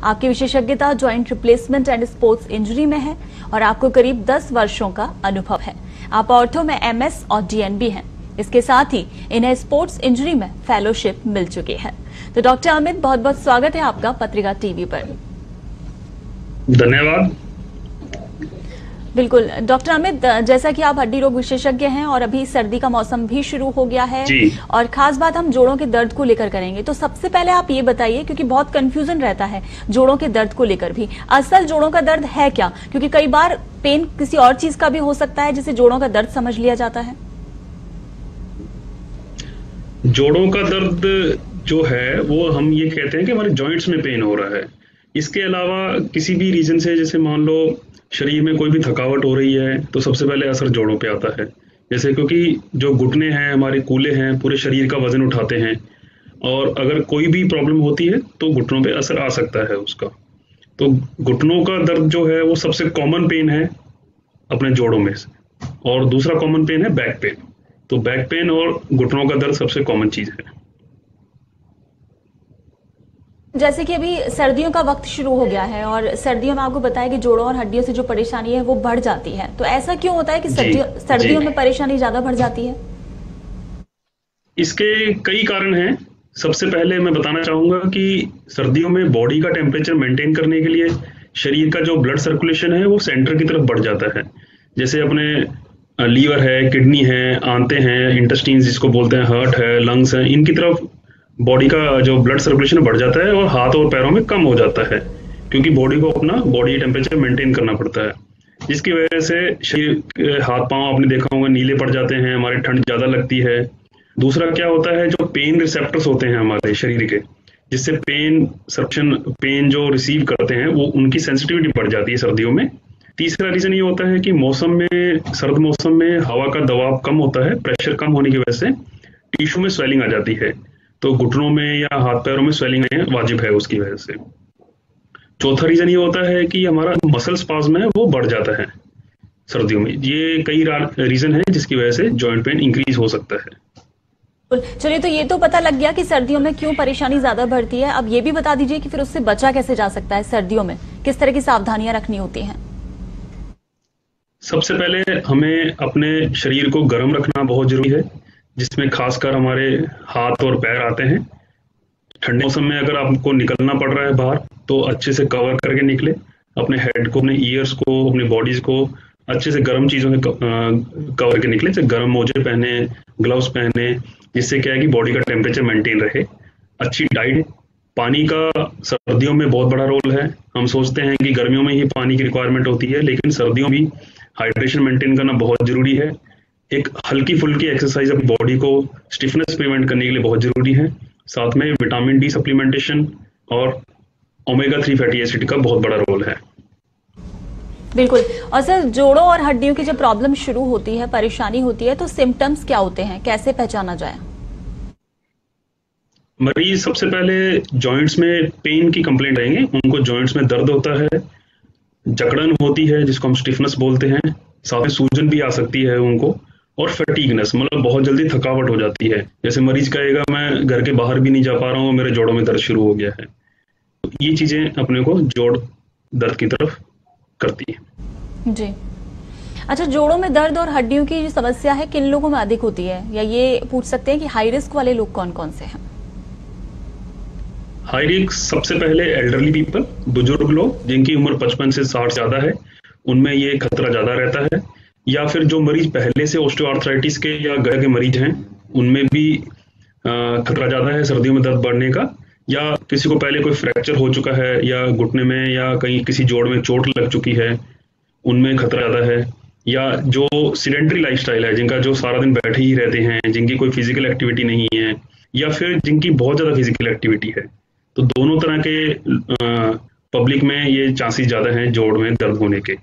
आपकी विशेषज्ञता joint replacement and sports injury में है और आपको करीब 10 वर्षों का अनुभव है। आप ऑर्थो में एमएस और डीएनबी हैं। इसके साथ ही इन्हें स्पोर्ट्स इंजरी में फेलोशिप मिल चुकी है। तो डॉक्टर अमित, बहुत बहुत स्वागत है आपका पत्रिका टीवी पर। धन्यवाद। बिल्कुल डॉक्टर अमित, जैसा कि आप हड्डी रोग विशेषज्ञ हैं और अभी सर्दी का मौसम भी शुरू हो गया है और खास बात हम जोड़ों के दर्द को लेकर करेंगे। तो सबसे पहले आप ये बताइए, क्योंकि बहुत कंफ्यूजन रहता है जोड़ों के दर्द को लेकर भी, असल जोड़ों का दर्द है क्या? क्योंकि कई बार पेन किसी और चीज का भी हो सकता है जिसे जोड़ों का दर्द समझ लिया जाता है। जोड़ों का दर्द जो है वो हम ये कहते हैं कि हमारे जॉइंट्स में पेन हो रहा है। इसके अलावा किसी भी रीजन से, जैसे मान लो शरीर में कोई भी थकावट हो रही है, तो सबसे पहले असर जोड़ों पे आता है। जैसे क्योंकि जो घुटने हैं हमारे, कूल्हे हैं, पूरे शरीर का वजन उठाते हैं, और अगर कोई भी प्रॉब्लम होती है तो घुटनों पे असर आ सकता है उसका। तो घुटनों का दर्द जो है वो सबसे कॉमन पेन है अपने जोड़ों में से। और दूसरा कॉमन पेन है बैक पेन। तो बैक पेन और घुटनों का दर्द सबसे कॉमन चीज है। जैसे कि अभी सर्दियों का वक्त शुरू हो गया है और सर्दियों में आपको बताया कि जोड़ों और हड्डियों से जो परेशानी है वो बढ़ जाती है, तो ऐसा क्यों होता है कि सर्दियों में परेशानी ज्यादा बढ़ जाती है? इसके कई कारण हैं। सबसे पहले मैं बताना चाहूंगा कि सर्दियों में बॉडी का टेम्परेचर मेंटेन करने के लिए शरीर का जो ब्लड सर्कुलेशन है वो सेंटर की तरफ बढ़ जाता है। जैसे अपने लीवर है, किडनी है, आंतें हैं, इंटेस्टाइन्स जिसको बोलते हैं, हार्ट है, लंग्स है, इनकी तरफ बॉडी का जो ब्लड सर्कुलेशन बढ़ जाता है और हाथ और पैरों में कम हो जाता है, क्योंकि बॉडी को अपना बॉडी टेम्परेचर मेंटेन करना पड़ता है। जिसकी वजह से शरीर, हाथ पांव आपने देखा होगा नीले पड़ जाते हैं, हमारी ठंड ज्यादा लगती है। दूसरा क्या होता है, जो पेन रिसेप्टर्स होते हैं हमारे शरीर के, जिससे पेन जो रिसीव करते हैं वो उनकी सेंसिटिविटी बढ़ जाती है सर्दियों में। तीसरा रीजन ये होता है कि सर्द मौसम में हवा का दबाव कम होता है, प्रेशर कम होने की वजह से टिश्यू में स्वेलिंग आ जाती है, तो घुटनों में या हाथ पैरों में स्वेलिंग वाजिब है उसकी वजह से। चौथा रीजन ये होता है कि हमारा मसल स्पाज्म है वो बढ़ जाता है सर्दियों में। ये कई रीजन है जिसकी वजह से जॉइंट पेन इंक्रीज हो सकता है। चलिए, तो ये तो पता लग गया कि सर्दियों में क्यों परेशानी ज्यादा बढ़ती है। अब ये भी बता दीजिए कि फिर उससे बचा कैसे जा सकता है, सर्दियों में किस तरह की सावधानियां रखनी होती हैं? सबसे पहले हमें अपने शरीर को गर्म रखना बहुत जरूरी है, जिसमें खासकर हमारे हाथ और पैर आते हैं। ठंडे मौसम में अगर आपको निकलना पड़ रहा है बाहर, तो अच्छे से कवर करके निकले। अपने हेड को, अपने ईयर्स को, अपनी बॉडीज को अच्छे से गर्म चीजों से कवर करके निकले, जैसे गर्म मोजे पहने, ग्लव्स पहने, जिससे क्या है कि बॉडी का टेम्परेचर मेंटेन रहे। अच्छी डाइट, पानी का सर्दियों में बहुत बड़ा रोल है। हम सोचते हैं कि गर्मियों में ही पानी की रिक्वायरमेंट होती है, लेकिन सर्दियों में हाइड्रेशन मेंटेन करना बहुत जरूरी है। एक हल्की फुल्की एक्सरसाइज अपनी बॉडी को स्टिफनेस प्रिवेंट करने के लिए बहुत जरूरी है। साथ में विटामिन डी सप्लीमेंटेशन और ओमेगा 3 फैटी एसिड का बहुत बड़ा रोल है। बिल्कुल। और सर, जोड़ों और हड्डियों की जब प्रॉब्लम शुरू होती है, परेशानी होती है, तो सिम्टम्स क्या होते हैं, कैसे पहचाना जाए? मरीज सबसे पहले जॉइंट्स में पेन की कंप्लेंट आएंगे। उनको जॉइंट्स में दर्द होता है, जकड़न होती है जिसको हम स्टिफनेस बोलते हैं, साथ में सूजन भी आ सकती है उनको, और फटीगनेस, मतलब बहुत जल्दी थकावट हो जाती है। जैसे मरीज कहेगा मैं घर के बाहर भी नहीं जा पा रहा हूँ, मेरे जोड़ों में दर्द शुरू हो गया है। तो ये चीजें अपने को जोड़ दर्द की तरफ करती है। जी। अच्छा, जोड़ों में दर्द और हड्डियों की जो समस्या है किन लोगों में अधिक होती है, या ये पूछ सकते हैं कि हाई रिस्क वाले लोग कौन कौन से हैं? हाई रिस्क सबसे पहले एल्डरली पीपल, बुजुर्ग लोग जिनकी उम्र 55 से 60 ज्यादा है, उनमें ये खतरा ज्यादा रहता है। या फिर जो मरीज पहले से ऑस्टियोआर्थराइटिस के या गले के मरीज हैं, उनमें भी खतरा ज्यादा है सर्दियों में दर्द बढ़ने का। या किसी को पहले कोई फ्रैक्चर हो चुका है, या घुटने में या कहीं किसी जोड़ में चोट लग चुकी है, उनमें खतरा ज्यादा है। या जो सीडेंटरी लाइफस्टाइल है, जिनका जो सारा दिन बैठे ही रहते हैं, जिनकी कोई फिजिकल एक्टिविटी नहीं है, या फिर जिनकी बहुत ज्यादा फिजिकल एक्टिविटी है, तो दोनों तरह के पब्लिक में ये चांसेस ज्यादा हैं जोड़ में दर्द होने के।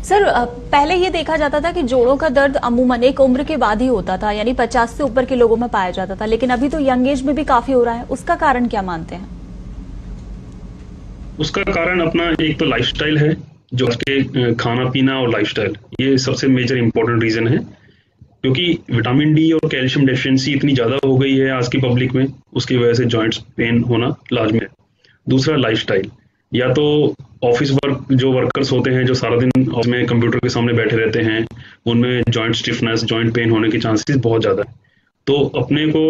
सर, पहले ये देखा जाता था कि जोड़ों का दर्द अमूमन एक उम्र के बाद ही होता था, यानी 50 से ऊपर के लोगों में पाया जाता था, लेकिन अभी तो यंग एज में भी काफी हो रहा है। उसका कारण क्या मानते हैं? उसका कारण अपना एक तो लाइफस्टाइल है, जो उसके खाना पीना और लाइफस्टाइल, ये सबसे मेजर इंपॉर्टेंट रीजन है। क्योंकि विटामिन डी और कैल्शियम डेफिशिएंसी इतनी ज्यादा हो गई है आज की पब्लिक में, उसकी वजह से जॉइंट्स पेन होना लाजमी है। दूसरा लाइफस्टाइल, या तो ऑफिस वर्क, जो वर्कर्स होते हैं जो सारा दिन ऑफिस में कंप्यूटर के सामने बैठे रहते हैं, उनमें जॉइंट स्टिफनेस, जॉइंट पेन होने के चांसेस बहुत ज़्यादा है। तो अपने को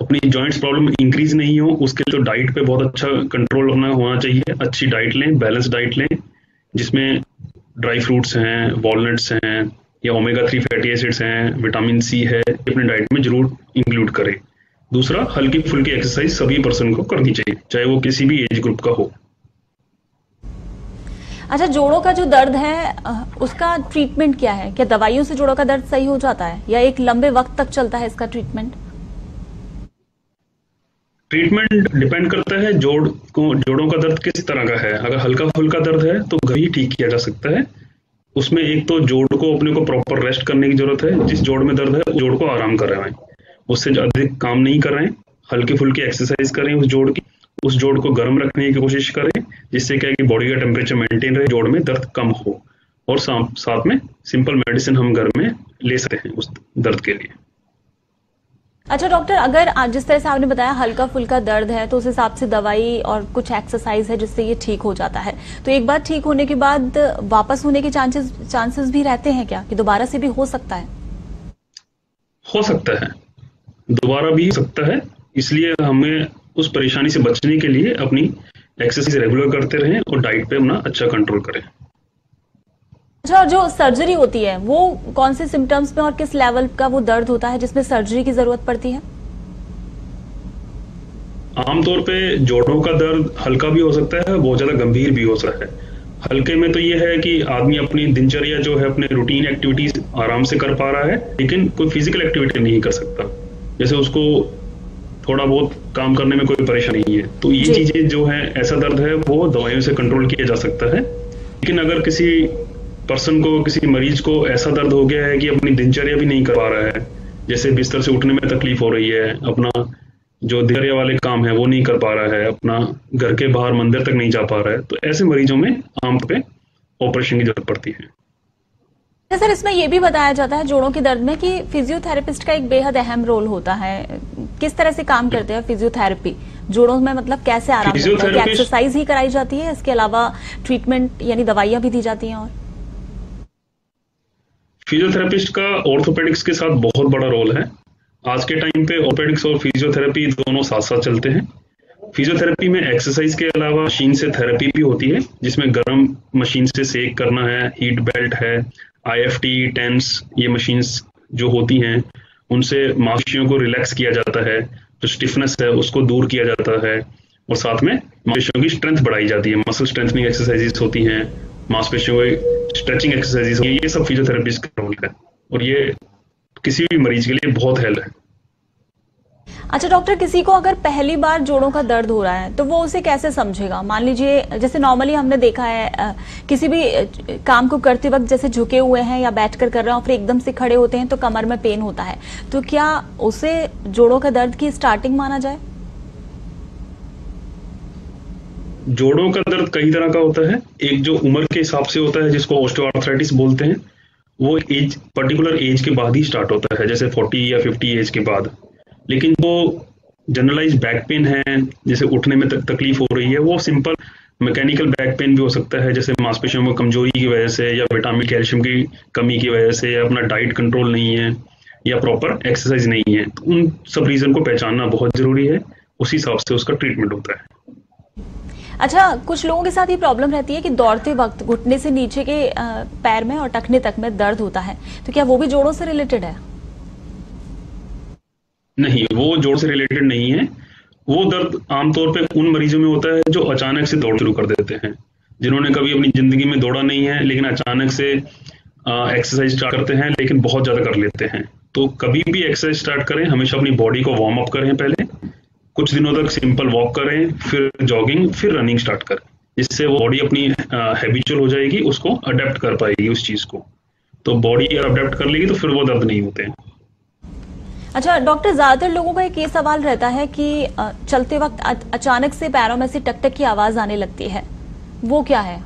अपनी जॉइंट्स प्रॉब्लम इंक्रीज नहीं हो, उसके लिए तो डाइट पे बहुत अच्छा कंट्रोल होना चाहिए। अच्छी डाइट लें, बैलेंस डाइट लें, जिसमें ड्राई फ्रूट्स हैं, वॉलनट्स हैं, या ओमेगा 3 फैटी एसिड्स हैं, विटामिन सी है, अपनी डाइट में जरूर इंक्लूड करें। दूसरा, हल्की फुल्की एक्सरसाइज सभी पर्सन को करनी चाहिए, चाहे वो किसी भी एज ग्रुप का हो। अच्छा, जोड़ों का जो दर्द है उसका ट्रीटमेंट क्या है? क्या दवाइयों से जोड़ों का दर्द सही हो जाता है या एक लंबे वक्त तक चलता है इसका ट्रीटमेंट? ट्रीटमेंट डिपेंड करता है जोड़ों का दर्द किस तरह का है। अगर हल्का फुल्का दर्द है तो घर ही ठीक किया जा सकता है। उसमें एक तो जोड़ को अपने को प्रॉपर रेस्ट करने की जरूरत है। जिस जोड़ में दर्द है उस जोड़ को आराम कराएं, उससे अधिक काम नहीं कराएं। हल्की फुल्की एक्सरसाइज करें उस जोड़ को गर्म रखने की कोशिश करें, जिससे क्या है कि बॉडी का टेम्परेचर मेंटेन रहे, जोड़ में दर्द कम हो। और साथ में सिंपल मेडिसिन हम घर में ले सकते हैं उस दर्द के लिए। अच्छा डॉक्टर, अगर जिस तरह से आपने बताया हल्का फुल्का दर्द है तो उस हिसाब से दवाई और कुछ एक्सरसाइज है जिससे ये ठीक हो जाता है, तो एक बार ठीक होने के बाद वापस होने के चांसेस भी रहते हैं क्या, कि दोबारा से भी हो सकता है? हो सकता है, दोबारा भी हो सकता है। इसलिए हमें उस परेशानी से बचने के लिए अपनी एक्सरसाइज रेगुलर करते रहें और डाइट पे अपना अच्छा कंट्रोल करें। अच्छा, और जो सर्जरी होती है वो कौन से सिम्टम्स में और किस लेवल का वो दर्द होता है जिसमें सर्जरी की जरूरत पड़ती है? आमतौर पे जोड़ों का दर्द हल्का भी हो सकता है, बहुत ज्यादा गंभीर भी हो सकता है। हल्के में तो ये है कि आदमी अपनी दिनचर्या जो है, अपने रूटीन एक्टिविटीज आराम से कर पा रहा है, लेकिन कोई फिजिकल एक्टिविटी नहीं कर सकता। जैसे उसको थोड़ा बहुत काम करने में कोई परेशानी नहीं है, तो ये चीजें जो है, ऐसा दर्द है वो दवाइयों से कंट्रोल किया जा सकता है। लेकिन अगर किसी पर्सन को, किसी मरीज को ऐसा दर्द हो गया है कि अपनी दिनचर्या भी नहीं कर पा रहा है, जैसे बिस्तर से उठने में तकलीफ हो रही है, अपना जो दिनचर्या वाले काम है वो नहीं कर पा रहा है, अपना घर के बाहर मंदिर तक नहीं जा पा रहा है, तो ऐसे मरीजों में आमतौर पे ऑपरेशन की जरूरत पड़ती है। सर, इसमें यह भी बताया जाता है जोड़ों के दर्द में कि फिजियोथेरेपिस्ट का एक बेहद अहम रोल होता है। किस तरह से काम करते हैं फिजियोथेरेपी जोड़ों में, मतलब कैसे आराम मिलता है? एक्सरसाइज ही कराई जाती है, इसके अलावा ट्रीटमेंट यानी दवाइयां भी दी जाती हैं? और फिजियोथेरेपिस्ट का ऑर्थोपेडिक्स के साथ बहुत बड़ा रोल है। आज के टाइम पे ऑर्थोपेडिक्स और फिजियोथेरेपी दोनों साथ साथ चलते हैं। फिजियोथेरेपी में एक्सरसाइज के अलावा मशीन से थेरेपी भी होती है, जिसमें गर्म मशीन से सेक करना है, हीट बेल्ट है, IFT, टेंस, ये मशीन्स जो होती हैं उनसे मांसपेशियों को रिलैक्स किया जाता है, जो स्टिफनेस है उसको दूर किया जाता है, और साथ में मांसपेशियों की स्ट्रेंथ बढ़ाई जाती है। मसल स्ट्रेंथनिंग एक्सरसाइजेस होती हैं, मांसपेशियों की स्ट्रेचिंग एक्सरसाइजेस होती हैं। ये सब फिजियोथेरेपिस्ट का रोल है और ये किसी भी मरीज के लिए बहुत हेल्प है। अच्छा डॉक्टर, किसी को अगर पहली बार जोड़ों का दर्द हो रहा है तो वो उसे कैसे समझेगा? मान लीजिए जैसे नॉर्मली हमने देखा है किसी भी काम को करते वक्त जैसे झुके हुए हैं या बैठकर कर रहे हैं और फिर एकदम से खड़े होते हैं तो कमर में पेन होता है, तो क्या उसे जोड़ों का दर्द की स्टार्टिंग माना जाए? जोड़ों का दर्द कई तरह का होता है। एक जो उम्र के हिसाब से होता है, जिसको ऑस्टियोआर्थराइटिस बोलते हैं, वो पर्टिकुलर एज के बाद ही स्टार्ट होता है, जैसे 40 या 50 एज के बाद। लेकिन जो जनरलाइज बैक पेन है, जैसे उठने में तकलीफ हो रही है, वो सिंपल मैकेनिकल बैक पेन भी हो सकता है, जैसे मांसपेशियों में कमजोरी की वजह से या विटामिन कैल्शियम की कमी की वजह से, या अपना डाइट कंट्रोल नहीं है या प्रॉपर एक्सरसाइज नहीं है। तो उन सब रीजन को पहचानना बहुत जरूरी है, उसी हिसाब से उसका ट्रीटमेंट होता है। अच्छा, कुछ लोगों के साथ ये प्रॉब्लम रहती है कि दौड़ते वक्त घुटने से नीचे के पैर में और टखने तक में दर्द होता है, तो क्या वो भी जोड़ों से रिलेटेड है? नहीं, वो जोड़ से रिलेटेड नहीं है। वो दर्द आमतौर पे उन मरीजों में होता है जो अचानक से दौड़ शुरू कर देते हैं, जिन्होंने कभी अपनी जिंदगी में दौड़ा नहीं है, लेकिन अचानक से एक्सरसाइज स्टार्ट करते हैं, लेकिन बहुत ज्यादा कर लेते हैं। तो कभी भी एक्सरसाइज स्टार्ट करें, हमेशा अपनी बॉडी को वार्म अप करें, पहले कुछ दिनों तक सिंपल वॉक करें, फिर जॉगिंग, फिर रनिंग स्टार्ट करें, जिससे वो बॉडी अपनी हैबिचुअल हो जाएगी, उसको अडेप्ट कर पाएगी उस चीज को। तो बॉडी अडेप्ट कर लेगी तो फिर वो दर्द नहीं होते हैं। अच्छा डॉक्टर, ज्यादातर लोगों का एक ये सवाल रहता है कि चलते वक्त अचानक से पैरों में से टक टक की आवाज आने लगती है, वो क्या है?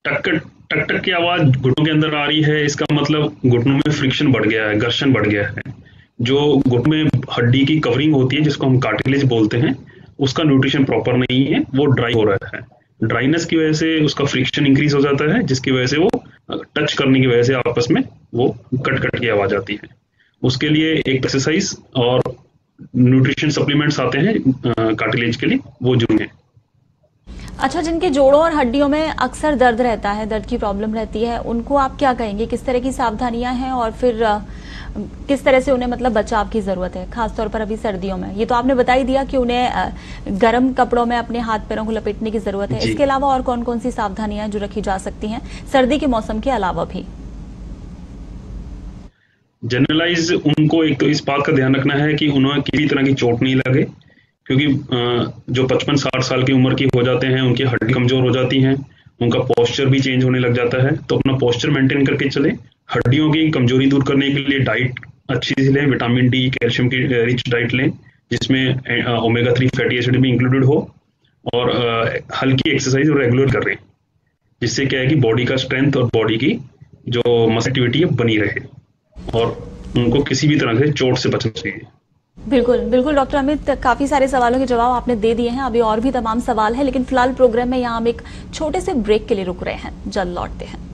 टक टक की आवाज घुटनों के अंदर आ रही है, इसका मतलब घुटनों में फ्रिक्शन बढ़ गया है, घर्षण बढ़ गया है। जो घुटने में हड्डी की कवरिंग होती है, जिसको हम कार्टिलेज बोलते हैं, उसका न्यूट्रिशन प्रॉपर नहीं है, वो ड्राई हो रहा है। ड्राइनेस की वजह से उसका फ्रिक्शन इंक्रीज हो जाता है, जिसकी वजह से वो टच करने की वजह से आपस में वो कट कट की आवाज आती है। उसके लिए एक एक्सरसाइज और न्यूट्रिशन सप्लीमेंट्स आते हैं कार्टिलेज के लिए, वो जरूरी है। अच्छा, जिनके जोड़ों और हड्डियों में अक्सर दर्द रहता है, दर्द की प्रॉब्लम रहती है, उनको आप क्या कहेंगे, किस तरह की सावधानियां हैं और फिर किस तरह से उन्हें मतलब बचाव की जरूरत है, खासतौर पर अभी सर्दियों में? ये तो आपने बता ही दिया कि उन्हें गर्म कपड़ों में अपने हाथ पैरों को लपेटने की जरूरत है। इसके अलावा और कौन कौन सी सावधानियां जो रखी जा सकती हैं सर्दी के मौसम के अलावा भी? जनरलाइज उनको एक तो इस बात का ध्यान रखना है कि उन्हें किसी तरह की चोट नहीं लगे, क्योंकि जो 55-60 साल की उम्र की हो जाते हैं उनकी हड्डी कमजोर हो जाती हैं, उनका पोस्चर भी चेंज होने लग जाता है। तो अपना पोस्चर मेंटेन करके चले। हड्डियों की कमजोरी दूर करने के लिए डाइट अच्छी सी लें, विटामिन डी, कैल्शियम की रिच डाइट लें, जिसमें ओमेगा 3 फैटी एसिड भी इंक्लूडेड हो, और हल्की एक्सरसाइज रेगुलर करें, जिससे क्या है कि बॉडी का स्ट्रेंथ और बॉडी की जो मसल एक्टिविटी है बनी रहे, और उनको किसी भी तरह से चोट से बचना चाहिए। बिल्कुल बिल्कुल डॉक्टर अमित, काफी सारे सवालों के जवाब आपने दे दिए हैं। अभी और भी तमाम सवाल हैं, लेकिन फिलहाल प्रोग्राम में यहाँ हम एक छोटे से ब्रेक के लिए रुक रहे हैं, जल्द लौटते हैं।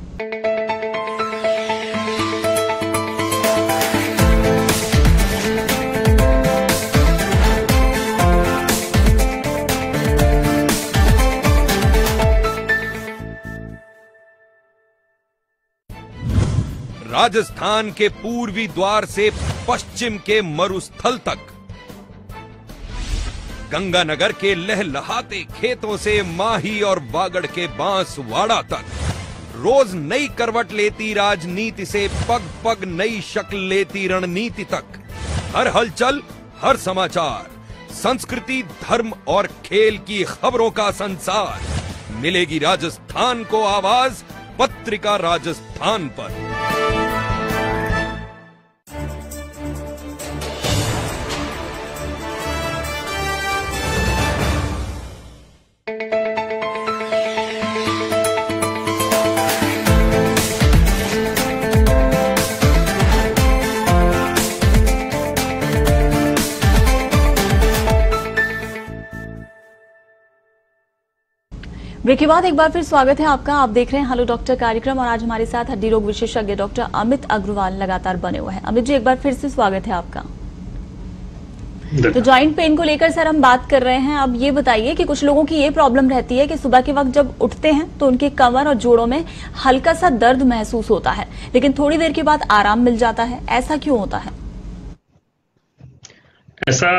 राजस्थान के पूर्वी द्वार से पश्चिम के मरुस्थल तक, गंगानगर के लहलहाते खेतों से माही और बागड़ के बांसवाड़ा तक, रोज नई करवट लेती राजनीति से पग पग नई शक्ल लेती रणनीति तक, हर हलचल, हर समाचार, संस्कृति, धर्म और खेल की खबरों का संसार, मिलेगी राजस्थान को आवाज पत्रिका राजस्थान पर। ब्रेक के बाद एक बार फिर स्वागत है आपका। आप देख रहे हैं हेलो डॉक्टर कार्यक्रम, और आज हमारे साथ हड्डी रोग विशेषज्ञ डॉक्टर अमित अग्रवाल लगातार बने हुए हैं। अमित जी, एक बार फिर से स्वागत है आपका। तो जॉइंट पेन को लेकर सर हम बात कर रहे हैं। अब ये बताइए कि कुछ लोगों की ये प्रॉब्लम रहती है कि सुबह के वक्त जब उठते हैं तो उनके कमर और जोड़ों में हल्का सा दर्द महसूस होता है, लेकिन थोड़ी देर के बाद आराम मिल जाता है। ऐसा क्यों होता है? ऐसा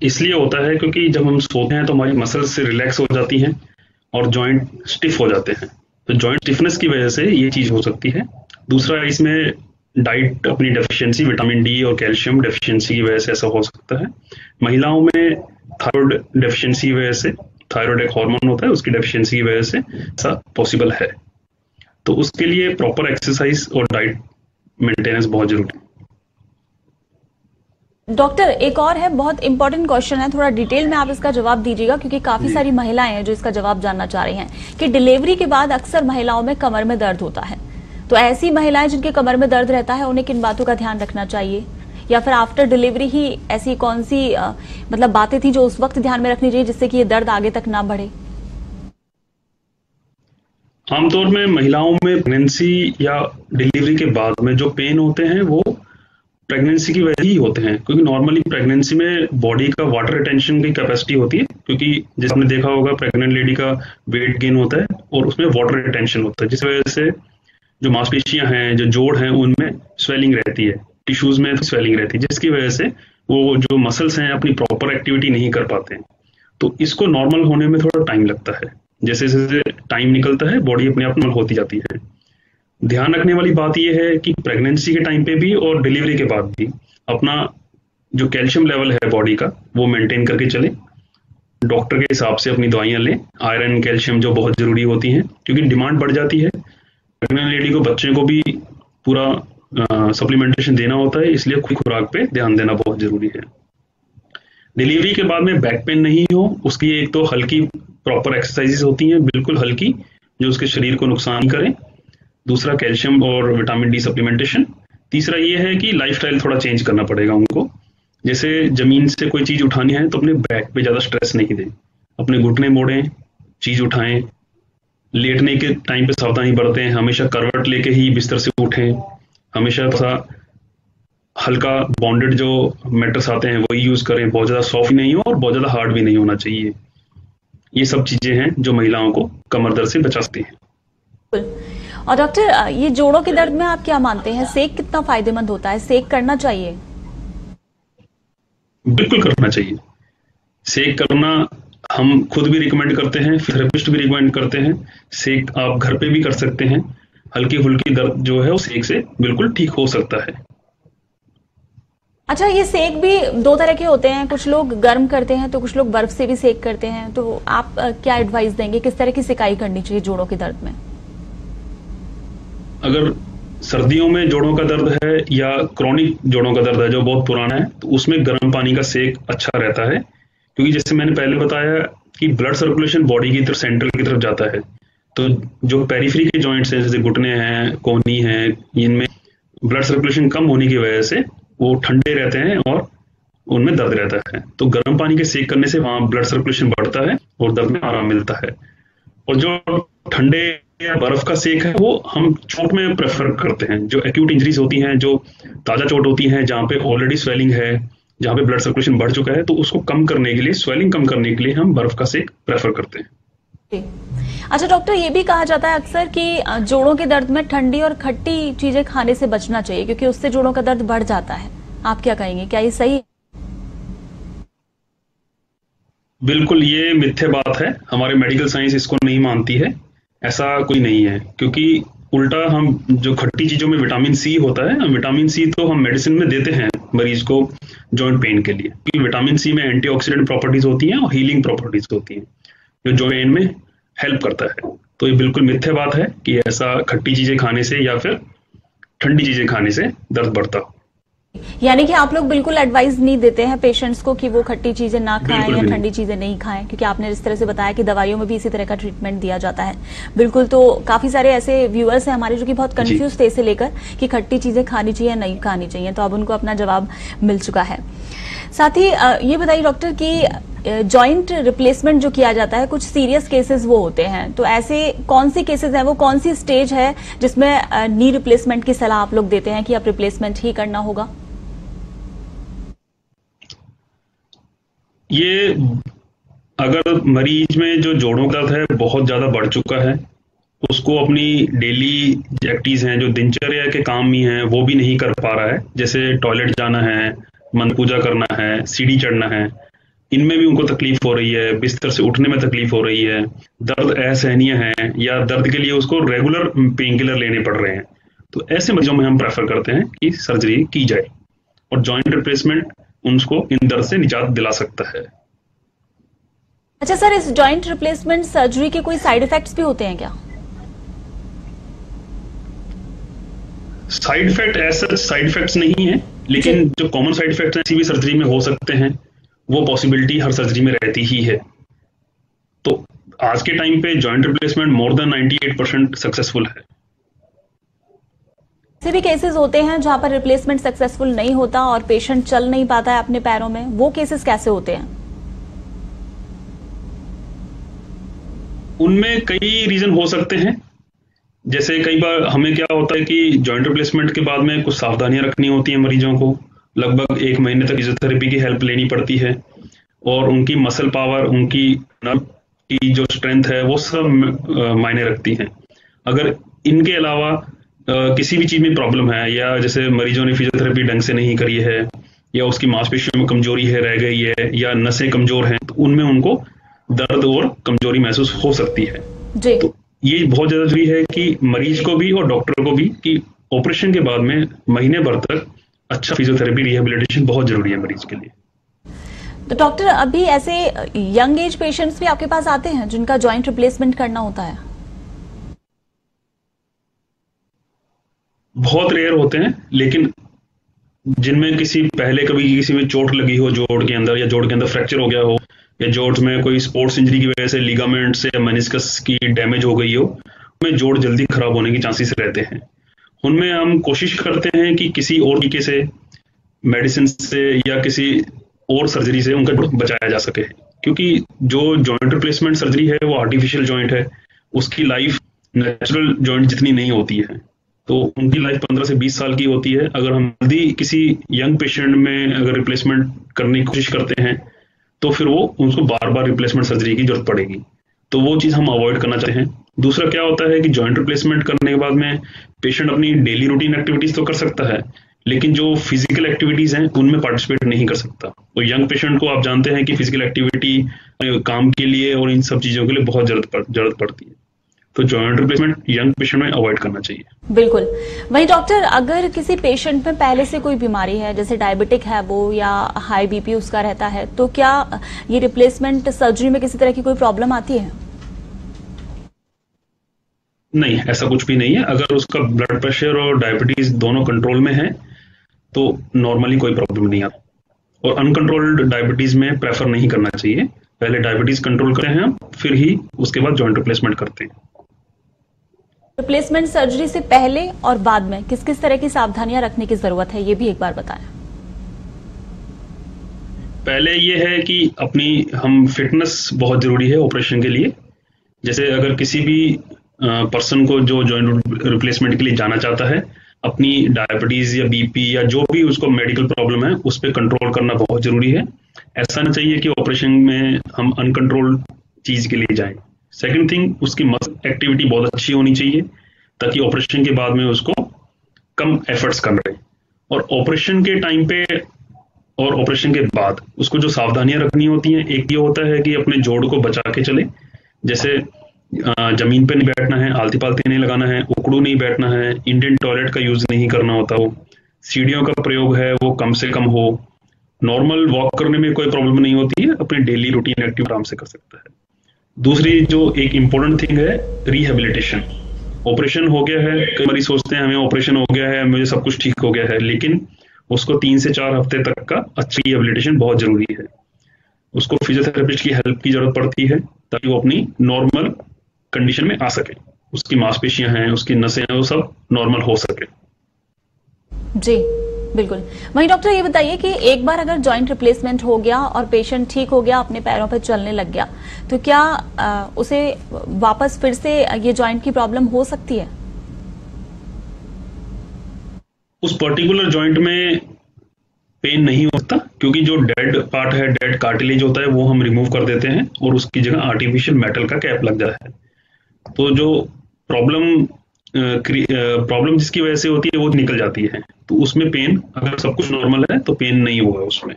इसलिए होता है क्योंकि जब हम सोते हैं तो हमारी मसल्स से रिलैक्स हो जाती हैं और जॉइंट स्टिफ हो जाते हैं। तो जॉइंट स्टिफनेस की वजह से ये चीज हो सकती है। दूसरा, इसमें डाइट अपनी डेफिशिएंसी, विटामिन डी और कैल्शियम डेफिशिएंसी की वजह से ऐसा हो सकता है। महिलाओं में थायराइड डेफिशिएंसी की वजह से, थायराइड एक हार्मोन होता है, उसकी डेफिशिएंसी की वजह से ऐसा पॉसिबल है। तो उसके लिए प्रॉपर एक्सरसाइज और डाइट मेंटेनेंस बहुत जरूरी है। डॉक्टर, एक और है, बहुत इंपॉर्टेंट क्वेश्चन है, थोड़ा डिटेल में आप इसका जवाब दीजिएगा, क्योंकि काफी सारी महिलाएं हैं जो इसका जवाब जानना चाह रही हैं कि डिलीवरी के बाद अक्सर महिलाओं में कमर में दर्द होता है। तो ऐसी महिलाएं जिनके कमर में दर्द रहता है, उन्हें किन बातों का ध्यान रखना चाहिए, या फिर आफ्टर डिलीवरी ही ऐसी कौन सी मतलब बातें थी जो उस वक्त ध्यान में रखनी चाहिए जिससे कि ये दर्द आगे तक ना बढ़े? आमतौर में महिलाओं में प्रेगनेंसी या डिलीवरी के बाद में जो पेन होते हैं वो प्रेगनेंसी की वजह ही होते हैं, क्योंकि नॉर्मली प्रेगनेंसी में बॉडी का वाटर रिटेंशन की कैपेसिटी होती है, क्योंकि जैसे आपने देखा होगा प्रेग्नेंट लेडी का वेट गेन होता है और उसमें वाटर रिटेंशन होता है, जिस वजह से जो मांसपेशियां हैं, जो जोड़ हैं, उनमें स्वेलिंग रहती है, टिश्यूज में स्वेलिंग रहती है, जिसकी वजह से वो जो मसल्स हैं अपनी प्रॉपर एक्टिविटी नहीं कर पाते हैं। तो इसको नॉर्मल होने में थोड़ा टाइम लगता है। जैसे जैसे टाइम निकलता है बॉडी अपने आप नॉर्मल होती जाती है। ध्यान रखने वाली बात यह है कि प्रेगनेंसी के टाइम पे भी और डिलीवरी के बाद भी अपना जो कैल्शियम लेवल है बॉडी का वो मेंटेन करके चले। डॉक्टर के हिसाब से अपनी दवाइयां लें, आयरन कैल्शियम जो बहुत जरूरी होती हैं, क्योंकि डिमांड बढ़ जाती है। प्रेग्नेंट लेडी को, बच्चे को भी पूरा सप्लीमेंटेशन देना होता है, इसलिए खुराक पे ध्यान देना बहुत जरूरी है। डिलीवरी के बाद में बैक पेन नहीं हो, उसकी एक तो हल्की प्रॉपर एक्सरसाइजेस होती हैं, बिल्कुल हल्की, जो उसके शरीर को नुकसान नहीं करें। दूसरा, कैल्शियम और विटामिन डी सप्लीमेंटेशन। तीसरा ये है कि लाइफस्टाइल थोड़ा चेंज करना पड़ेगा उनको, जैसे जमीन से कोई चीज उठानी है तो अपने बैक पे ज्यादा स्ट्रेस नहीं दें, अपने घुटने मोड़ें, चीज उठाएं, लेटने के टाइम पे सावधानी बरतें, हमेशा करवट लेके ही बिस्तर से उठें, हमेशा सा हल्का बॉन्डेड जो मैट्रेस आते हैं वही यूज करें, बहुत ज्यादा सॉफ्ट नहीं हो और बहुत ज्यादा हार्ड भी नहीं होना चाहिए। ये सब चीजें हैं जो महिलाओं को कमर दर्द से बचा सकती हैं। और डॉक्टर, ये जोड़ों के दर्द में आप क्या मानते हैं, सेक कितना फायदेमंद होता है, सेक करना चाहिए? बिल्कुल करना चाहिए। सेक करना हम खुद भी रिकमेंड करते हैं, थेरेपिस्ट भी रिकमेंड करते हैं। सेक आप घर पे भी कर सकते हैं, हल्की फुल्की दर्द जो है वो सेक से बिल्कुल ठीक हो सकता है। अच्छा, ये सेक भी दो तरह के होते हैं, कुछ लोग गर्म करते हैं तो कुछ लोग बर्फ से भी सेक करते हैं, तो आप क्या एडवाइस देंगे, किस तरह की सिकाई करनी चाहिए जोड़ों के दर्द में? अगर सर्दियों में जोड़ों का दर्द है या क्रॉनिक जोड़ों का दर्द है जो बहुत पुराना है, तो उसमें गर्म पानी का सेक अच्छा रहता है, क्योंकि जैसे मैंने पहले बताया कि ब्लड सर्कुलेशन बॉडी की तरफ, सेंटर की तरफ जाता है। तो जो पेरिफेरी के जॉइंट्स हैं जैसे घुटने हैं, कोहनी है, इनमें ब्लड सर्कुलेशन कम होने की वजह से वो ठंडे रहते हैं और उनमें दर्द रहता है। तो गर्म पानी के सेक करने से वहां ब्लड सर्कुलेशन बढ़ता है और दर्द में आराम मिलता है। और जो ठंडे या बर्फ का सेक है वो हम चोट में प्रेफर करते हैं। जो एक्यूट इंजरीज होती हैं, जो ताजा चोट होती है, जहाँ पे ऑलरेडी स्वेलिंग है, जहाँ पे ब्लड सर्कुलेशन बढ़ चुका है, तो उसको कम करने के लिए, स्वेलिंग कम करने के लिए हम बर्फ का सेक प्रेफर करते हैं। अच्छा डॉक्टर, ये भी कहा जाता है अक्सर कि जोड़ों के दर्द में ठंडी और खट्टी चीजें खाने से बचना चाहिए, क्योंकि उससे जोड़ों का दर्द बढ़ जाता है। आप क्या कहेंगे, क्या ये सही है? बिल्कुल, ये मिथ्या बात है। हमारे मेडिकल साइंस इसको नहीं मानती है, ऐसा कोई नहीं है। क्योंकि उल्टा हम जो खट्टी चीजों में विटामिन सी होता है, विटामिन सी तो हम मेडिसिन में देते हैं मरीज को जॉइंट पेन के लिए, क्योंकि विटामिन सी में एंटीऑक्सीडेंट प्रॉपर्टीज होती हैं और हीलिंग प्रॉपर्टीज होती हैं जो जॉइंट पेन में हेल्प करता है। तो ये बिल्कुल मिथ्या बात है कि ऐसा खट्टी चीजें खाने से या फिर ठंडी चीजें खाने से दर्द बढ़ता हो। यानी कि आप लोग बिल्कुल एडवाइस नहीं देते हैं पेशेंट्स को कि वो खट्टी चीजें ना खाएं या ठंडी चीजें नहीं खाएं, क्योंकि आपने जिस तरह से बताया कि दवाइयों में भी इसी तरह का ट्रीटमेंट दिया जाता है। बिल्कुल, तो काफी सारे ऐसे व्यूअर्स हैं हमारे जो कि बहुत कंफ्यूज थे इसे लेकर कि खट्टी चीजें खानी चाहिए या नहीं खानी चाहिए, तो अब उनको अपना जवाब मिल चुका है। साथ ही ये बताइए डॉक्टर कि जॉइंट रिप्लेसमेंट जो किया जाता है, कुछ सीरियस केसेस वो होते हैं, तो ऐसे कौन सी केसेस हैं, वो कौन सी स्टेज है जिसमें नी रिप्लेसमेंट की सलाह आप लोग देते हैं कि अब रिप्लेसमेंट ही करना होगा? ये अगर मरीज में जो जोड़ों का दर्द है बहुत ज्यादा बढ़ चुका है, उसको अपनी डेली एक्टिविटीज हैं, जो दिनचर्या के काम ही हैं, वो भी नहीं कर पा रहा है, जैसे टॉयलेट जाना है, मंत्र पूजा करना है, सीढ़ी चढ़ना है, इनमें भी उनको तकलीफ हो रही है, बिस्तर से उठने में तकलीफ हो रही है, दर्द असहनीय है, या दर्द के लिए उसको रेगुलर पेन किलर लेने पड़ रहे हैं, तो ऐसे मरीजों में हम प्रेफर करते हैं कि सर्जरी की जाए, और जॉइंट रिप्लेसमेंट उनको इन दर्द से निजात दिला सकता है। अच्छा सर, इस जॉइंट रिप्लेसमेंट सर्जरी के कोई साइड इफेक्ट्स भी होते हैं क्या? साइड इफेक्ट ऐसा साइड इफेक्ट्स नहीं है, लेकिन जो कॉमन साइड इफेक्ट्स हैं किसी भी सर्जरी में हो सकते हैं, वो पॉसिबिलिटी हर सर्जरी में रहती ही है। तो आज के टाइम पे joint replacement more than 98% successful है। ऐसे भी केसेस होते हैं जहां पर रिप्लेसमेंट सक्सेसफुल नहीं होता और पेशेंट चल नहीं पाता है अपने पैरों में, वो केसेस कैसे होते हैं? उनमें कई रीजन हो सकते हैं। जैसे कई बार हमें क्या होता है कि जॉइंट रिप्लेसमेंट के बाद में कुछ सावधानियां रखनी होती हैं मरीजों को, लगभग 1 महीने तक फिजियोथेरेपी की हेल्प लेनी पड़ती है, और उनकी मसल पावर, उनकी नर्व की जो स्ट्रेंथ है, वो सब मायने रखती हैं। अगर इनके अलावा किसी भी चीज में प्रॉब्लम है, या जैसे मरीजों ने फिजियोथेरेपी ढंग से नहीं करी है, या उसकी मांसपेशियों में कमजोरी है, रह गई है, या नसें कमजोर हैं, तो उनमें उनको दर्द और कमजोरी महसूस हो सकती है। जी। तो ये बहुत ज्यादा जरूरी है कि मरीज को भी और डॉक्टर को भी कि ऑपरेशन के बाद में महीने भर तक अच्छा फिजियोथेरेपी रिहेबिलिटेशन बहुत जरूरी है मरीज के लिए। तो डॉक्टर, अभी ऐसे यंग एज पेशेंट्स भी आपके पास आते हैं जिनका जॉइंट रिप्लेसमेंट करना होता है? बहुत रेयर होते हैं, लेकिन जिनमें पहले कभी किसी में चोट लगी हो जोड़ के अंदर, या जोड़ के अंदर फ्रैक्चर हो गया हो, या जोड़ में कोई स्पोर्ट्स इंजरी की वजह से लिगामेंट से या मेनिस्कस की डैमेज हो गई हो, उनमें जोड़ जल्दी खराब होने के चांसेस रहते हैं। उनमें हम कोशिश करते हैं कि किसी और तरीके से मेडिसिन से या किसी और सर्जरी से उनका बचाया जा सके, क्योंकि जो जॉइंट रिप्लेसमेंट सर्जरी है वो आर्टिफिशियल जॉइंट है, उसकी लाइफ नेचुरल जॉइंट जितनी नहीं होती है, तो उनकी लाइफ 15 से 20 साल की होती है। अगर हम जल्दी किसी यंग पेशेंट में अगर रिप्लेसमेंट करने की कोशिश करते हैं तो फिर वो उनको बार बार रिप्लेसमेंट सर्जरी की जरूरत पड़ेगी, तो वो चीज़ हम अवॉइड करना चाहते हैं। दूसरा क्या होता है कि जॉइंट रिप्लेसमेंट करने के बाद में पेशेंट अपनी डेली रूटीन एक्टिविटीज तो कर सकता है, लेकिन जो फिजिकल एक्टिविटीज हैं उनमें पार्टिसिपेट नहीं कर सकता। तो यंग पेशेंट को आप जानते हैं कि फिजिकल एक्टिविटी काम के लिए और इन सब चीज़ों के लिए बहुत जरूरत पड़ती है, तो जॉइंट रिप्लेसमेंट यंग पेशेंट में अवॉइड करना चाहिए। बिल्कुल। वही डॉक्टर, अगर किसी पेशेंट में पहले से कोई बीमारी है, जैसे डायबिटिक है वो या हाई बीपी उसका रहता है, तो क्या ये रिप्लेसमेंट सर्जरी में किसी तरह की कोई प्रॉब्लम आती है? नहीं, ऐसा कुछ भी नहीं है। अगर उसका ब्लड प्रेशर और डायबिटीज दोनों कंट्रोल में है तो नॉर्मली कोई प्रॉब्लम नहीं आती, और अनकंट्रोल्ड डायबिटीज में प्रेफर नहीं करना चाहिए। पहले डायबिटीज कंट्रोल करते हैं, फिर ही उसके बाद जॉइंट रिप्लेसमेंट करते हैं। रिप्लेसमेंट सर्जरी से पहले और बाद में किस किस तरह की सावधानियां रखने की जरूरत है, ये भी एक बार बताएं। पहले ये है कि अपनी हम फिटनेस बहुत जरूरी है ऑपरेशन के लिए। जैसे अगर किसी भी पर्सन को जो जॉइंट रिप्लेसमेंट के लिए जाना चाहता है, अपनी डायबिटीज या बीपी या जो भी उसको मेडिकल प्रॉब्लम है उस पर कंट्रोल करना बहुत जरूरी है। ऐसा नहीं चाहिए कि ऑपरेशन में हम अनकंट्रोल्ड चीज के लिए जाएं। सेकंड थिंग, उसकी मसल एक्टिविटी बहुत अच्छी होनी चाहिए ताकि ऑपरेशन के बाद में उसको कम एफर्ट्स करना रहे। और ऑपरेशन के टाइम पे और ऑपरेशन के बाद उसको जो सावधानियां रखनी होती हैं, एक ये होता है कि अपने जोड़ को बचा के चले। जैसे जमीन पे नहीं बैठना है, आलती पालती नहीं लगाना है, उकड़ू नहीं बैठना है, इंडियन टॉयलेट का यूज नहीं करना होता हो, सीढ़ियों का प्रयोग है वो कम से कम हो, नॉर्मल वॉक करने में कोई प्रॉब्लम नहीं होती है, अपनी डेली रूटीन एक्टिव आराम से कर सकता है। दूसरी जो एक इम्पोर्टेंट थिंग है, रिहेबिलिटेशन। ऑपरेशन हो गया है, कई मरीज सोचते हैं हमें ऑपरेशन हो गया है, मुझे सब कुछ ठीक हो गया है, लेकिन उसको 3 से 4 हफ्ते तक का अच्छी रिहेबिलिटेशन बहुत जरूरी है। उसको फिजियोथेरेपिस्ट की हेल्प की जरूरत पड़ती है ताकि वो अपनी नॉर्मल कंडीशन में आ सके, उसकी मांसपेशियां हैं, उसकी नसें हैं, वो सब नॉर्मल हो सके। जी बिल्कुल। वहीं डॉक्टर ये बताइए कि एक बार अगर जॉइंट रिप्लेसमेंट हो गया और पेशेंट ठीक हो गया, अपने पैरों पर चलने लग गया, तो क्या उसे वापस फिर से ये जॉइंट की प्रॉब्लम हो सकती है? उस पर्टिकुलर जॉइंट में पेन नहीं होता, क्योंकि जो डेड पार्ट है, डेड कार्टिलेज होता है, वो हम रिमूव कर देते हैं और उसकी जगह आर्टिफिशियल मेटल का कैप लग जाता है। तो जो प्रॉब्लम जिसकी वजह से होती है वो निकल जाती है, तो उसमें पेन, अगर सब कुछ नॉर्मल है तो पेन नहीं होगा उसमें।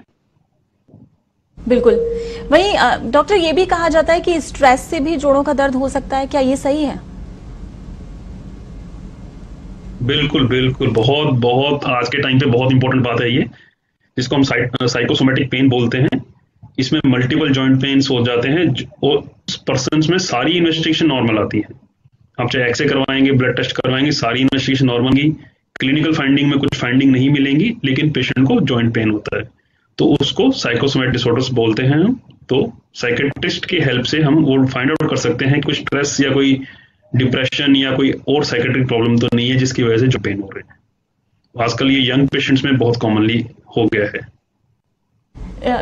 बिल्कुल। वहीं डॉक्टर ये भी कहा जाता है कि स्ट्रेस से भी जोड़ों का दर्द हो सकता है, क्या ये सही है? बिल्कुल बिल्कुल, बहुत बहुत आज के टाइम पे बहुत इंपॉर्टेंट बात है ये, जिसको हम साइकोसोमेटिक पेन बोलते हैं। इसमें मल्टीपल जॉइंट पेन्स हो जाते हैं और पर्सन में सारी इन्वेस्टिगेशन नॉर्मल आती है। आप चाहे एक्सरे करवाएंगे, ब्लड टेस्ट करवाएंगे, सारी इन्वेस्टिगेशन नॉर्मल की, क्लिनिकल फाइंडिंग में कुछ फाइंडिंग नहीं मिलेंगी, लेकिन पेशेंट को जॉइंट पेन होता है, तो उसको साइकोसोमेटिक डिसऑर्डर्स बोलते हैं हम। तो साइकेट्रिस्ट की हेल्प से हम वो फाइंड आउट कर सकते हैं कोई स्ट्रेस या कोई डिप्रेशन या कोई और साइकेट्रिक प्रॉब्लम तो नहीं है जिसकी वजह से जो पेन हो रहे हैं। आजकल ये यंग पेशेंट्स में बहुत कॉमनली हो गया है।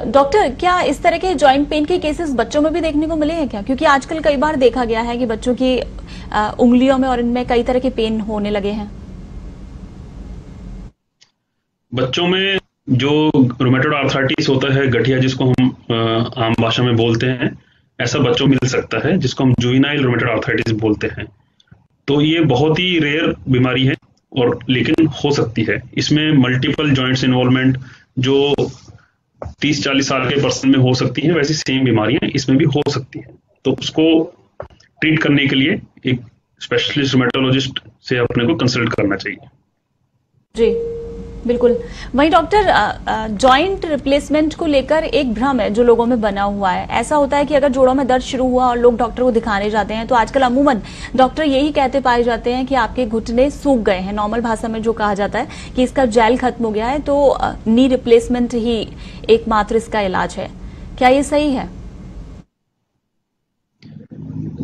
डॉक्टर, क्या इस तरह के जॉइंट पेन के केसेस बच्चों में भी देखने को मिले हैं क्या? क्योंकि आजकल कई बार देखा गया है कि बच्चों की उंगलियों में और इनमें कई तरह के पेन होने लगे हैं। बच्चों में जो रूमेटॉइड आर्थराइटिस होता है, गठिया जिसको हम आम भाषा में बोलते हैं, ऐसा बच्चों में मिल सकता है, जिसको हम जुवेनाइल रूमेटॉइड आर्थराइटिस बोलते हैं। तो ये बहुत ही रेयर बीमारी है और लेकिन हो सकती है। इसमें मल्टीपल जॉइंट्स इन्वॉल्वमेंट जो 30-40 साल के पर्सन में हो सकती है, वैसी सेम बीमारियां इसमें भी हो सकती है। तो उसको ट्रीट करने के लिए एक स्पेशलिस्ट रूमेटोलॉजिस्ट से अपने को कंसल्ट करना चाहिए। जी बिल्कुल। वहीं डॉक्टर, जॉइंट रिप्लेसमेंट को लेकर एक भ्रम है जो लोगों में बना हुआ है। ऐसा होता है कि अगर जोड़ों में दर्द शुरू हुआ और लोग डॉक्टर को दिखाने जाते हैं तो आजकल अमूमन डॉक्टर यही कहते पाए जाते हैं कि आपके घुटने सूख गए हैं, नॉर्मल भाषा में जो कहा जाता है कि इसका जेल खत्म हो गया है, तो नी रिप्लेसमेंट ही एकमात्र इसका इलाज है। क्या ये सही है?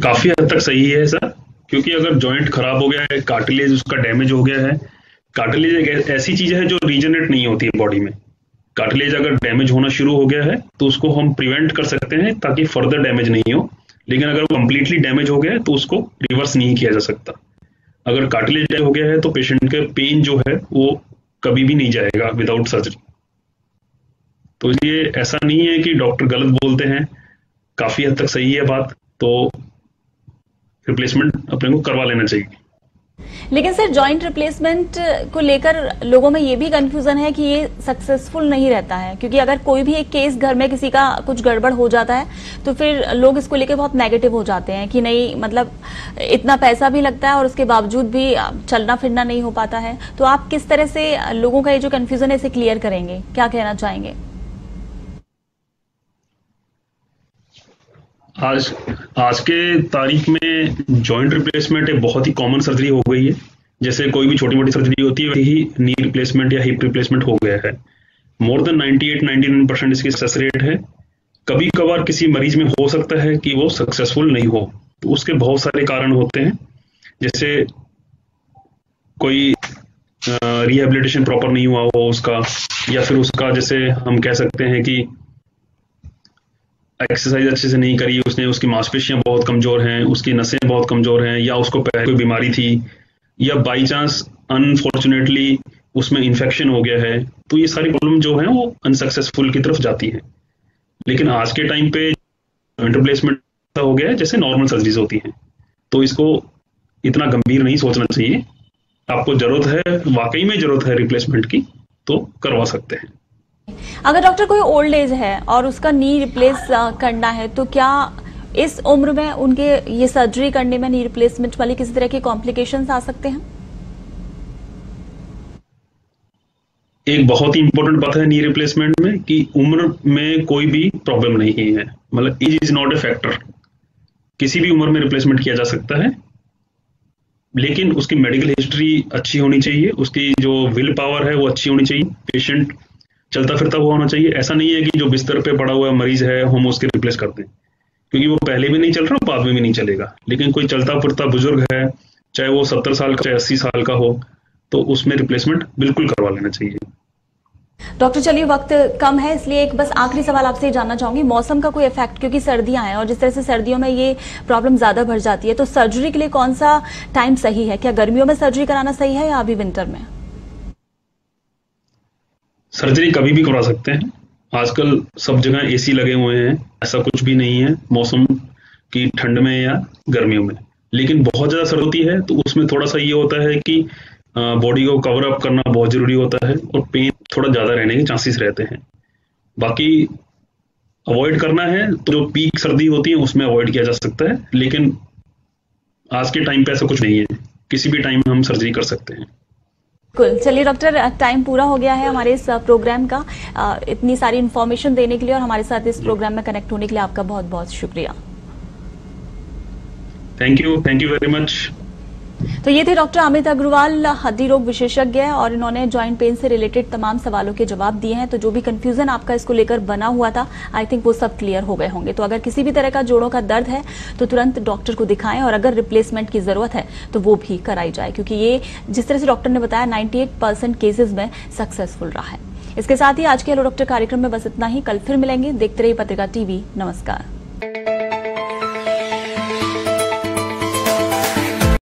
काफी हद तक सही है सर, क्योंकि अगर जॉइंट खराब हो गया है, कार्टिलेज उसका डैमेज हो गया है। कार्टिलेज एक ऐसी चीज है जो रीजनरेट नहीं होती है बॉडी में, कार्टिलेज अगर डैमेज होना शुरू हो गया है तो उसको हम प्रिवेंट कर सकते हैं ताकि फर्दर डैमेज नहीं हो, लेकिन अगर वो कंप्लीटली डैमेज हो गया है तो उसको रिवर्स नहीं किया जा सकता। अगर कार्टिलेज डैमेज हो गया है तो पेशेंट के पेन जो है वो कभी भी नहीं जाएगा विदाउट सर्जरी। तो इसलिए ऐसा नहीं है कि डॉक्टर गलत बोलते हैं, काफी हद तक सही है बात, तो रिप्लेसमेंट अपने को करवा लेना चाहिए। लेकिन सर जॉइंट रिप्लेसमेंट को लेकर लोगों में ये भी कंफ्यूजन है कि ये सक्सेसफुल नहीं रहता है, क्योंकि अगर कोई भी एक केस घर में किसी का कुछ गड़बड़ हो जाता है तो फिर लोग इसको लेकर बहुत नेगेटिव हो जाते हैं कि नहीं, मतलब इतना पैसा भी लगता है और उसके बावजूद भी चलना फिरना नहीं हो पाता है। तो आप किस तरह से लोगों का ये जो कंफ्यूजन है इसे क्लियर करेंगे, क्या कहना चाहेंगे? आज के तारीख में जॉइंट रिप्लेसमेंट एक बहुत ही कॉमन सर्जरी हो गई है। जैसे कोई भी छोटी मोटी सर्जरी होती है वही ही नी रिप्लेसमेंट या हिप रिप्लेसमेंट हो गया है। मोर देन 98-99% इसकी सक्सेस रेट है। कभी कभार किसी मरीज में हो सकता है कि वो सक्सेसफुल नहीं हो, तो उसके बहुत सारे कारण होते हैं। जैसे कोई रिहेबिलिटेशन प्रॉपर नहीं हुआ हो उसका, या फिर उसका जैसे हम कह सकते हैं कि एक्सरसाइज अच्छे से नहीं करी उसने, उसकी मांसपेशियां बहुत कमजोर हैं, उसकी नसें बहुत कमजोर हैं, या उसको पहले कोई बीमारी थी, या बाई चांस अनफॉर्चुनेटली उसमें इन्फेक्शन हो गया है। तो ये सारी प्रॉब्लम जो है वो अनसक्सेसफुल की तरफ जाती है। लेकिन आज के टाइम पे जॉइंट रिप्लेसमेंट हो गया है जैसे नॉर्मल सर्जरीज होती हैं, तो इसको इतना गंभीर नहीं सोचना चाहिए। आपको जरूरत है, वाकई में जरूरत है रिप्लेसमेंट की, तो करवा सकते हैं। अगर डॉक्टर कोई ओल्ड एज है और उसका नी रिप्लेस करना है तो क्या इस उम्र में उनके ये सर्जरी करने में नी रिप्लेसमेंट वाली किसी तरह के कॉम्प्लिकेशंस आ सकते हैं? एक बहुत ही इंपॉर्टेंट बात है नी रिप्लेसमेंट में कि उम्र में कोई भी प्रॉब्लम नहीं है, मतलब age is not a factor. किसी भी उम्र में रिप्लेसमेंट किया जा सकता है, लेकिन उसकी मेडिकल हिस्ट्री अच्छी होनी चाहिए, उसकी जो विल पावर है वो अच्छी होनी चाहिए, पेशेंट चलता फिरता हुआ होना चाहिए। ऐसा नहीं है कि जो बिस्तर पे पड़ा हुआ मरीज है हम उसके रिप्लेस कर दें, क्योंकि वो पहले भी नहीं चल रहा, बाद में भी नहीं चलेगा। लेकिन कोई चलता फिरता बुजुर्ग है, चाहे वो 70 साल का चाहे 80 साल का हो, तो उसमें रिप्लेसमेंट बिल्कुल करवा लेना चाहिए। डॉक्टर चलिए वक्त कम है, इसलिए एक बस आखिरी सवाल आपसे जानना चाहूंगी, मौसम का कोई इफेक्ट, क्योंकि सर्दियां हैं और जिस तरह से सर्दियों में ये प्रॉब्लम ज्यादा बढ़ जाती है, तो सर्जरी के लिए कौन सा टाइम सही है? क्या गर्मियों में सर्जरी कराना सही है या अभी विंटर में? सर्जरी कभी भी करा सकते हैं, आजकल सब जगह एसी लगे हुए हैं, ऐसा कुछ भी नहीं है मौसम की ठंड में या गर्मियों में। लेकिन बहुत ज्यादा सर्दी होती है तो उसमें थोड़ा सा ये होता है कि बॉडी को कवर अप करना बहुत जरूरी होता है और पेन थोड़ा ज्यादा रहने के चांसेस रहते हैं। बाकी अवॉइड करना है तो जो पीक सर्दी होती है उसमें अवॉइड किया जा सकता है, लेकिन आज के टाइम पे ऐसा कुछ नहीं है, किसी भी टाइम हम सर्जरी कर सकते हैं। बिल्कुल। चलिए डॉक्टर, टाइम पूरा हो गया है हमारे इस प्रोग्राम का। इतनी सारी इन्फॉर्मेशन देने के लिए और हमारे साथ इस प्रोग्राम में कनेक्ट होने के लिए आपका बहुत बहुत शुक्रिया। Thank you very much. तो ये थे डॉक्टर अमित अग्रवाल, हड्डी रोग विशेषज्ञ, और इन्होंने जॉइंट पेन से रिलेटेड तमाम सवालों के जवाब दिए हैं। तो जो भी कंफ्यूजन आपका इसको लेकर बना हुआ था, आई थिंक वो सब क्लियर हो गए होंगे। तो अगर किसी भी तरह का जोड़ों का दर्द है तो तुरंत डॉक्टर को दिखाएं, और अगर रिप्लेसमेंट की जरूरत है तो वो भी कराई जाए, क्योंकि ये जिस तरह से डॉक्टर ने बताया 98% केसेज में सक्सेसफुल रहा है। इसके साथ ही आज के हेलो डॉक्टर कार्यक्रम में बस इतना ही। कल फिर मिलेंगे। देखते रहिए पत्रिका टीवी। नमस्कार।